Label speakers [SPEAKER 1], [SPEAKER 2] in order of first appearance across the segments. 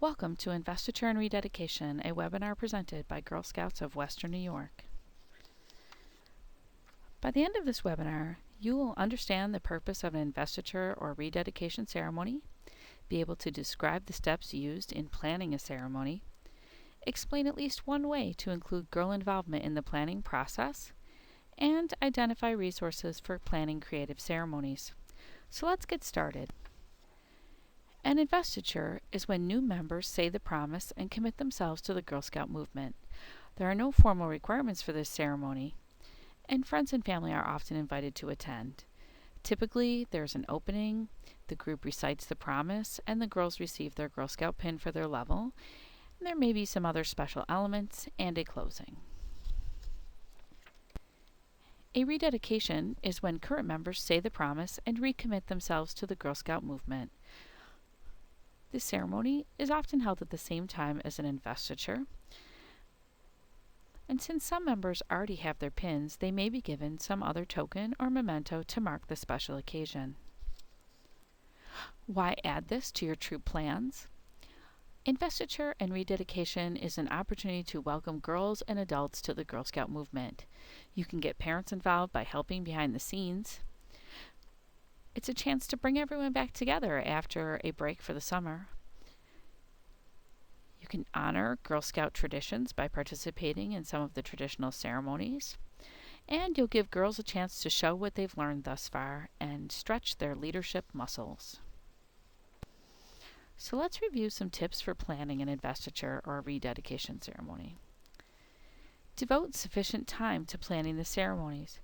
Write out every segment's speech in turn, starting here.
[SPEAKER 1] Welcome to Investiture and Rededication, a webinar presented by Girl Scouts of Western New York. By the end of this webinar, you will understand the purpose of an investiture or rededication ceremony, be able to describe the steps used in planning a ceremony, explain at least one way to include girl involvement in the planning process, and identify resources for planning creative ceremonies. So let's get started. An investiture is when new members say the promise and commit themselves to the Girl Scout movement. There are no formal requirements for this ceremony, and friends and family are often invited to attend. Typically, there's an opening, the group recites the promise, and the girls receive their Girl Scout pin for their level. And there may be some other special elements and a closing. A rededication is when current members say the promise and recommit themselves to the Girl Scout movement. This ceremony is often held at the same time as an investiture, and since some members already have their pins, they may be given some other token or memento to mark the special occasion. Why add this to your troop plans? Investiture and rededication is an opportunity to welcome girls and adults to the Girl Scout movement. You can get parents involved by helping behind the scenes. It's a chance to bring everyone back together after a break for the summer. You can honor Girl Scout traditions by participating in some of the traditional ceremonies. And you'll give girls a chance to show what they've learned thus far and stretch their leadership muscles. So let's review some tips for planning an investiture or a rededication ceremony. Devote sufficient time to planning the ceremonies.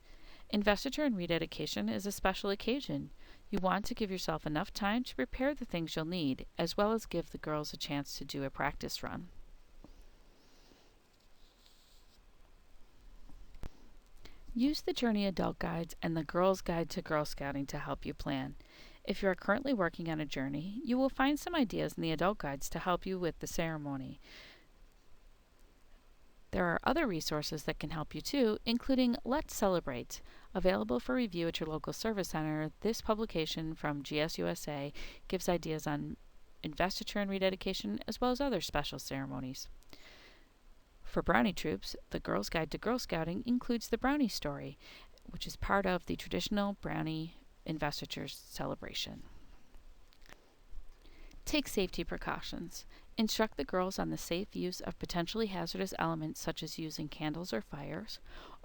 [SPEAKER 1] Investiture and rededication is a special occasion. You want to give yourself enough time to prepare the things you'll need, as well as give the girls a chance to do a practice run. Use the Journey Adult Guides and the Girl's Guide to Girl Scouting to help you plan. If you are currently working on a journey, you will find some ideas in the adult guides to help you with the ceremony. There are other resources that can help you too, including Let's Celebrate. Available for review at your local service center, this publication from GSWNY gives ideas on investiture and rededication as well as other special ceremonies. For Brownie troops, the Girl's Guide to Girl Scouting includes the Brownie story, which is part of the traditional Brownie investiture celebration. Take safety precautions. Instruct the girls on the safe use of potentially hazardous elements such as using candles or fires,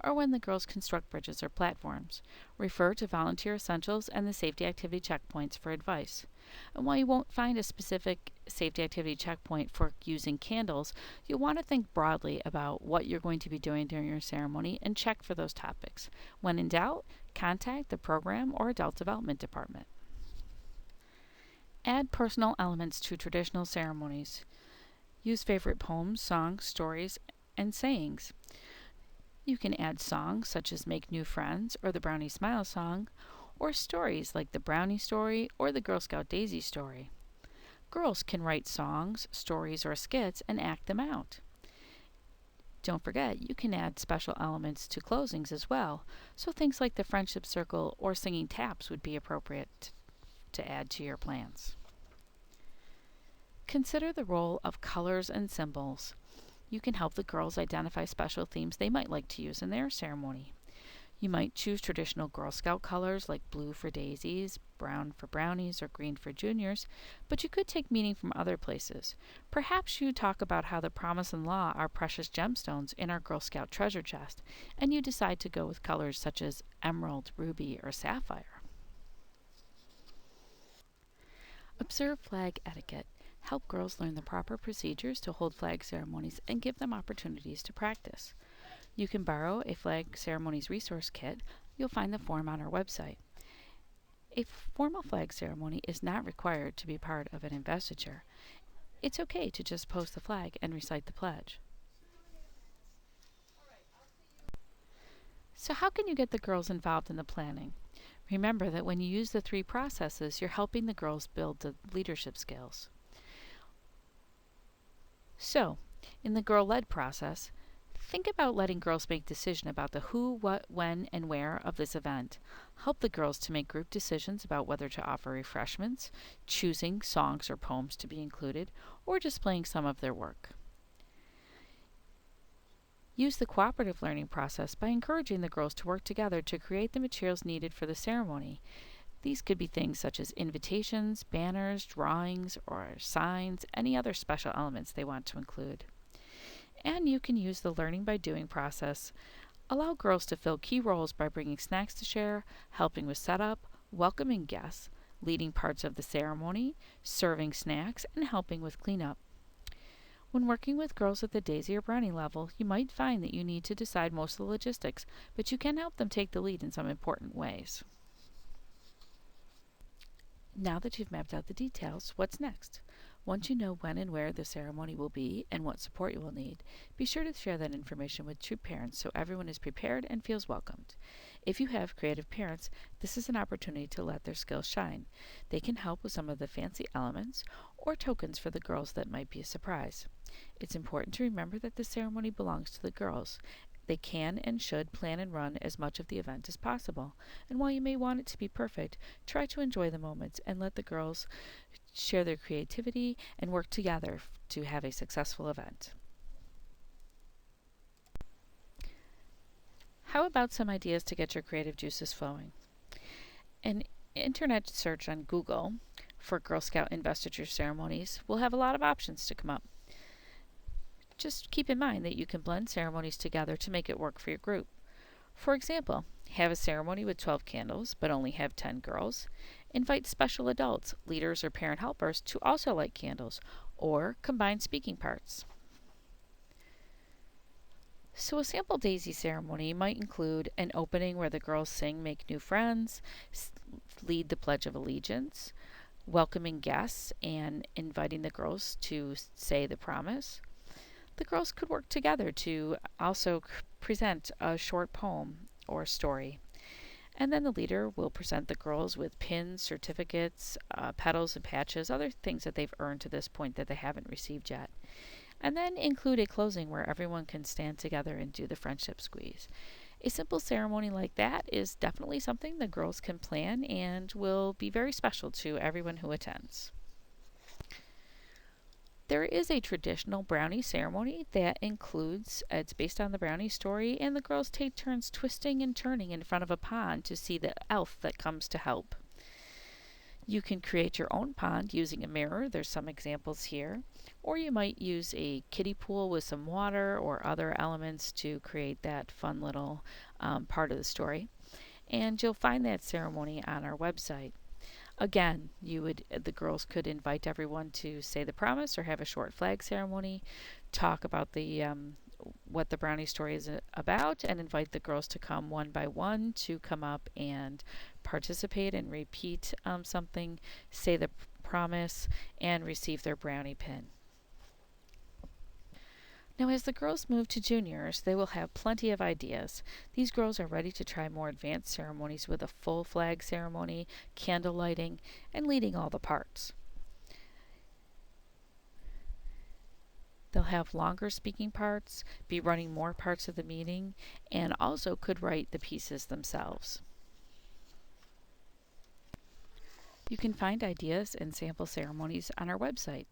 [SPEAKER 1] or when the girls construct bridges or platforms. Refer to Volunteer Essentials and the Safety Activity Checkpoints for advice. And while you won't find a specific safety activity checkpoint for using candles, you'll want to think broadly about what you're going to be doing during your ceremony and check for those topics. When in doubt, contact the Program or Adult Development Department. Add personal elements to traditional ceremonies. Use favorite poems, songs, stories, and sayings. You can add songs such as Make New Friends or the Brownie Smile song, or stories like the Brownie story or the Girl Scout Daisy story. Girls can write songs, stories, or skits and act them out. Don't forget, you can add special elements to closings as well, so things like the Friendship Circle or singing taps would be appropriate to add to your plans. Consider the role of colors and symbols. You can help the girls identify special themes they might like to use in their ceremony. You might choose traditional Girl Scout colors like blue for daisies, brown for brownies, or green for juniors, but you could take meaning from other places. Perhaps you talk about how the promise and law are precious gemstones in our Girl Scout treasure chest, and you decide to go with colors such as emerald, ruby, or sapphire. Observe flag etiquette. Help girls learn the proper procedures to hold flag ceremonies and give them opportunities to practice. You can borrow a flag ceremonies resource kit. You'll find the form on our website. A formal flag ceremony is not required to be part of an investiture. It's okay to just post the flag and recite the pledge. So how can you get the girls involved in the planning? Remember that when you use the 3 processes, you're helping the girls build the leadership skills. So, in the girl-led process, Think about letting girls make decisions about the who, what, when, and where of this event. Help the girls to make group decisions about whether to offer refreshments, choosing songs or poems to be included, or displaying some of their work. Use the cooperative learning process by encouraging the girls to work together to create the materials needed for the ceremony. These could be things such as invitations, banners, drawings, or signs, any other special elements they want to include. And you can use the learning by doing process. Allow girls to fill key roles by bringing snacks to share, helping with setup, welcoming guests, leading parts of the ceremony, serving snacks, and helping with cleanup. When working with girls at the Daisy or Brownie level, you might find that you need to decide most of the logistics, but you can help them take the lead in some important ways. Now that you've mapped out the details, what's next? Once you know when and where the ceremony will be and what support you will need, be sure to share that information with troop parents so everyone is prepared and feels welcomed. If you have creative parents, this is an opportunity to let their skills shine. They can help with some of the fancy elements or tokens for the girls that might be a surprise. It's important to remember that the ceremony belongs to the girls. They can and should plan and run as much of the event as possible. And while you may want it to be perfect, try to enjoy the moments and let the girls share their creativity and work together to have a successful event. How about some ideas to get your creative juices flowing? An internet search on Google for Girl Scout investiture ceremonies will have a lot of options to come up. Just keep in mind that you can blend ceremonies together to make it work for your group. For example, have a ceremony with 12 candles, but only have 10 girls. Invite special adults, leaders, or parent helpers to also light candles, or combine speaking parts. So a sample Daisy ceremony might include an opening where the girls sing Make New Friends, lead the Pledge of Allegiance, welcoming guests, and inviting the girls to say the promise. The girls could work together to also present a short poem or story. And then the leader will present the girls with pins, certificates, petals and patches, other things that they've earned to this point that they haven't received yet. And then include a closing where everyone can stand together and do the friendship squeeze. A simple ceremony like that is definitely something the girls can plan and will be very special to everyone who attends. There is a traditional brownie ceremony that includes, it's based on the brownie story, and the girls take turns twisting and turning in front of a pond to see the elf that comes to help. You can create your own pond using a mirror, there's some examples here, or you might use a kiddie pool with some water or other elements to create that fun little part of the story. And you'll find that ceremony on our website. Again, the girls could invite everyone to say the promise or have a short flag ceremony, talk about what the brownie story is about, and invite the girls to come one by one to come up and participate and repeat something, say the promise, and receive their brownie pin. Now, as the girls move to juniors, they will have plenty of ideas. These girls are ready to try more advanced ceremonies with a full flag ceremony, candle lighting, and leading all the parts. They'll have longer speaking parts, be running more parts of the meeting, and also could write the pieces themselves. You can find ideas and sample ceremonies on our website.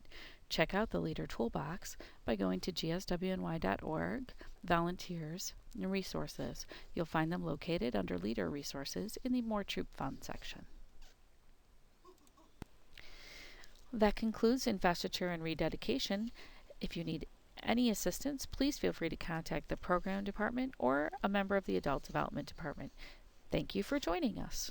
[SPEAKER 1] Check out the Leader Toolbox by going to GSWNY.org, Volunteers, and Resources. You'll find them located under Leader Resources in the More Troop Fund section. That concludes Investiture and Rededication. If you need any assistance, please feel free to contact the Program Department or a member of the Adult Development Department. Thank you for joining us.